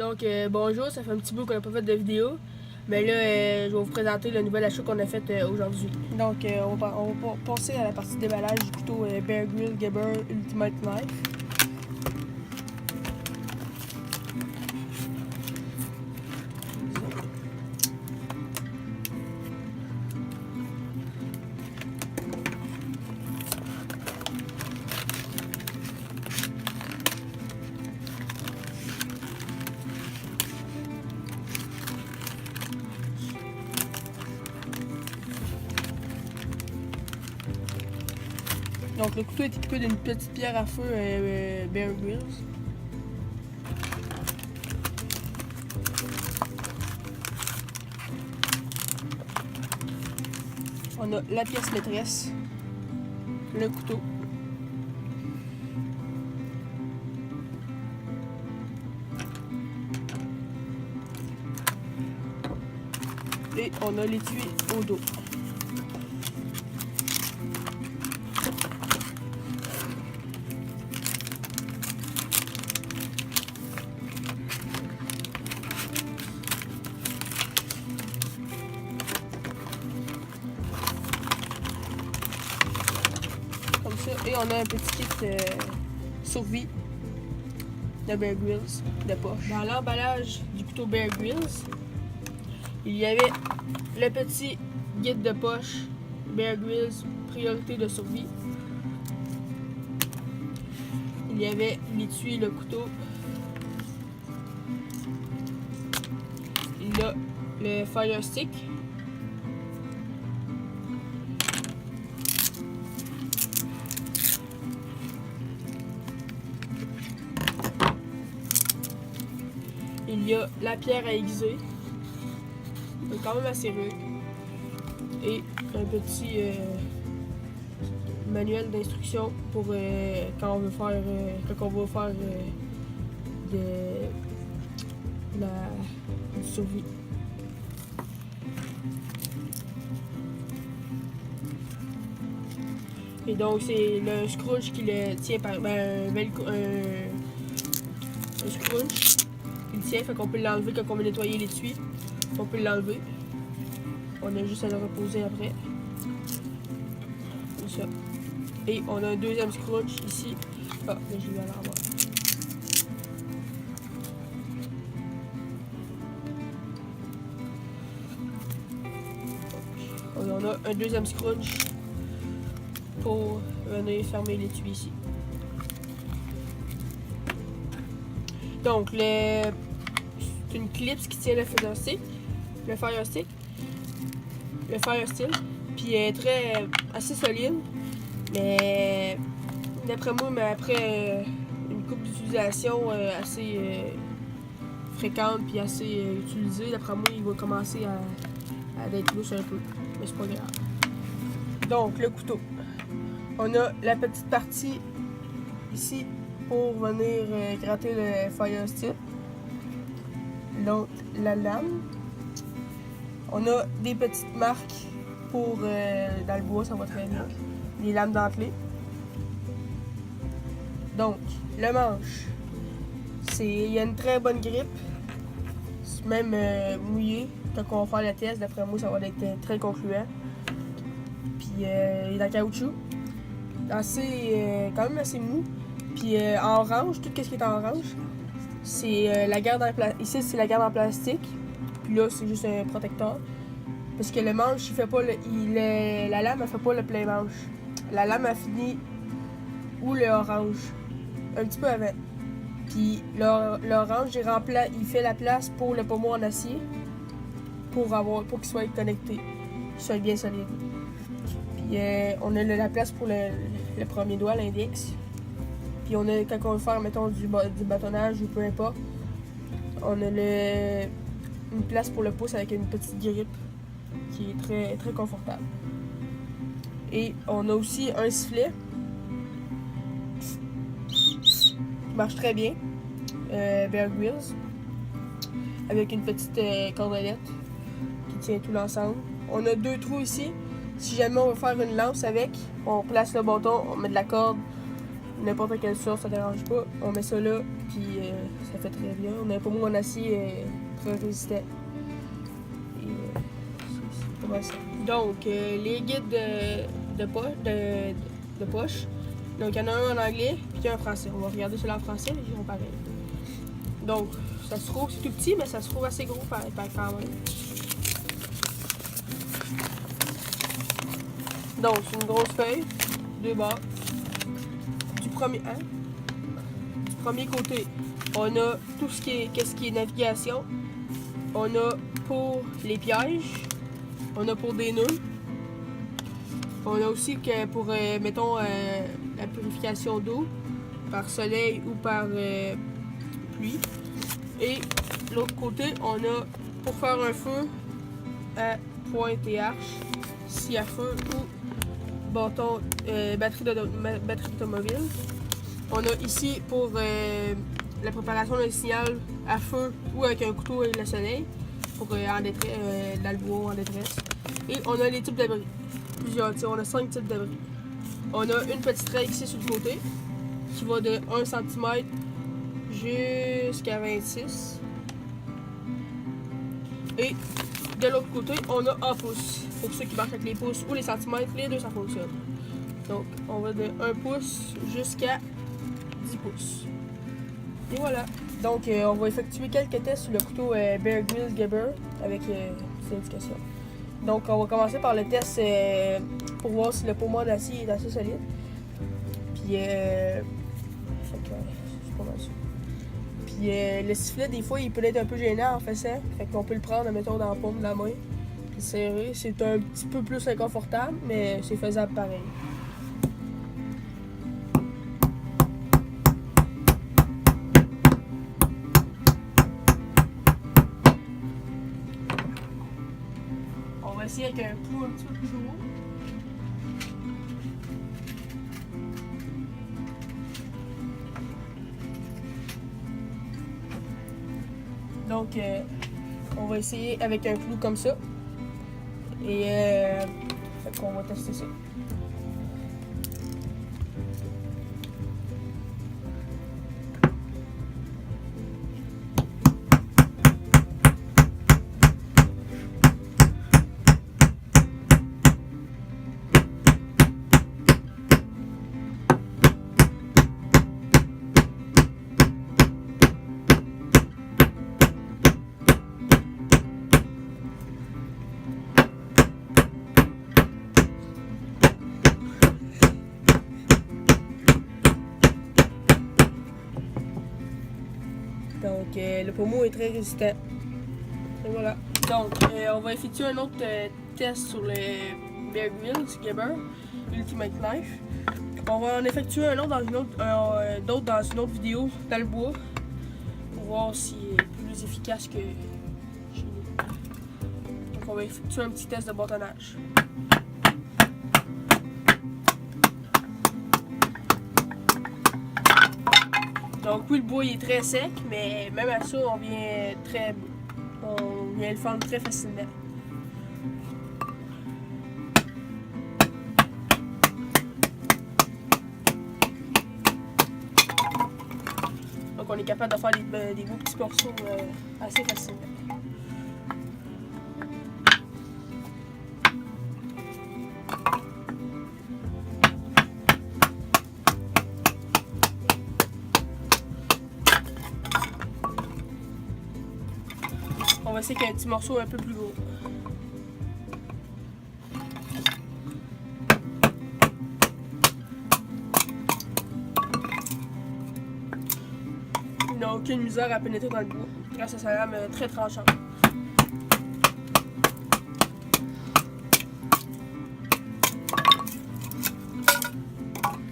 Donc bonjour, ça fait un petit bout qu'on n'a pas fait de vidéo. Mais là, je vais vous présenter le nouvel achat qu'on a fait aujourd'hui. Donc on va passer à la partie déballage du couteau Bear Grylls Geber Ultimate Knife. Donc le couteau est équipé d'une petite pierre à feu Bear Grylls. On a la pièce maîtresse, le couteau. Et on a l'étui au dos. Comme ça. Et on a un petit kit survie de Bear Grylls de poche. Dans l'emballage du couteau Bear Grylls, il y avait le petit guide de poche Bear Grylls priorité de survie. Il y avait l'étui et le couteau. Il y a le fire stick. Il y a la pierre à aiguiser. C'est quand même assez rude. Et un petit manuel d'instruction pour quand on veut faire de la survie. Et donc c'est le scrunch qui le tient par un scrunch qui le tient, fait qu'on peut l'enlever quand on veut nettoyer l'étui. On peut l'enlever. On a juste à le reposer après. Comme ça. Et on a un deuxième scrunch ici. Ah, là je vais l'avoir. On a un deuxième scrunch pour venir fermer l'étui ici. Donc c'est une clip qui tient le fire stick. Le fire stick. Puis elle est assez solide. Mais d'après moi, après une couple d'utilisation assez fréquente puis assez utilisée, d'après moi, il va commencer à être louche un peu. Mais c'est pas grave. Donc, le couteau. On a la petite partie ici pour venir gratter le fire stick. Donc, la lame. On a des petites marques pour dans le bois, ça va très bien. Les lames dentelées. Donc, le manche, il y a une très bonne grippe. C'est même mouillé. Quand on va faire le test, d'après moi, ça va être très concluant. Puis, il est en caoutchouc. Quand même assez mou. Puis, en orange, tout ce qui est en orange, c'est la garde en plastique. Ici, c'est la garde en plastique. Puis là, c'est juste un protecteur. Parce que le manche, il fait pas la lame, elle fait pas le plein manche. La lame a fini ou le orange. Un petit peu avant. Puis l'orange, il fait la place pour le pommeau en acier. Pour qu'il soit connecté. Qu'il soit bien solide. Puis on a la place pour le premier doigt, l'index. Puis on a, quand on veut faire, mettons, du bâtonnage ou peu importe, on a une place pour le pouce avec une petite grippe qui est très, très confortable. Et on a aussi un sifflet qui marche très bien, Bear Grylls, avec une petite cordelette qui tient tout l'ensemble. On a deux trous ici. Si jamais on veut faire une lance avec, on place le bâton, on met de la corde n'importe quelle sorte, ça dérange pas. On met ça là, puis ça fait très bien. On a un pommeau en acier très résistant. Et c'est pas mal ça. Donc, les guides de poche. Donc, il y en a un en anglais, puis un en français. On va regarder celui en français, mais ils sont pareils. Donc, ça se trouve, c'est tout petit, mais ça se trouve assez gros par quand même. Donc, c'est une grosse feuille, 2 bords. Du premier côté, on a tout ce qui est navigation. On a pour les pièges. On a pour des nœuds. On a aussi que pour, mettons, la purification d'eau par soleil ou par pluie. Et l'autre côté, on a pour faire un feu à pointe et arche, scie à feu ou bâton, batterie d'automobile. On a ici pour la préparation d'un signal à feu ou avec un couteau et le soleil pour en détresse, l'albois en détresse. Et on a les types d'abris. Plusieurs, on a 5 types d'abris. On a une petite règle ici sur le côté qui va de 1 cm jusqu'à 26. Et de l'autre côté, on a en pouces. Pour ceux qui marquent avec les pouces ou les centimètres, les deux ça fonctionne. Donc, on va de 1 pouce jusqu'à 10 pouces. Et voilà. Donc, on va effectuer quelques tests sur le couteau Bear Grylls Gerber avec ces indications. Donc, on va commencer par le test pour voir si le pommeau d'acier est assez solide. Puis, c'est pas mal ça. Puis, le sifflet, des fois, il peut être un peu gênant en faisant. Fait qu'on peut le prendre, mettons, dans la paume de la main. Puis, serrer. C'est un petit peu plus inconfortable, mais c'est faisable pareil. On va essayer avec un clou un petit peu plus gros. Donc, on va essayer avec un clou comme ça. Et fait qu'on va tester ça. Donc, le pommeau est très résistant. Et voilà. Donc, on va effectuer un autre test sur le Bear Grylls Gerber Ultimate Knife. On va en effectuer un autre dans une autre vidéo dans le bois pour voir s'il est plus efficace que chez nous. Donc, on va effectuer un petit test de bâtonnage. Donc oui, le bois il est très sec, mais même à ça, on vient le fendre très facilement. Donc on est capable de faire des beaux petits morceaux assez facilement. On va essayer qu'un petit morceau un peu plus gros. Il n'a aucune misère à pénétrer dans le bois grâce à sa lame très tranchante.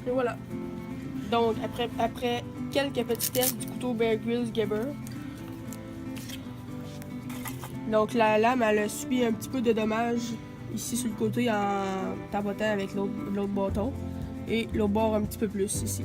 Et voilà. Donc après quelques petits tests du couteau Bear Grylls Gerber, donc la lame elle a subi un petit peu de dommages ici sur le côté en tapotant avec l'autre bâton et l'autre bord un petit peu plus ici.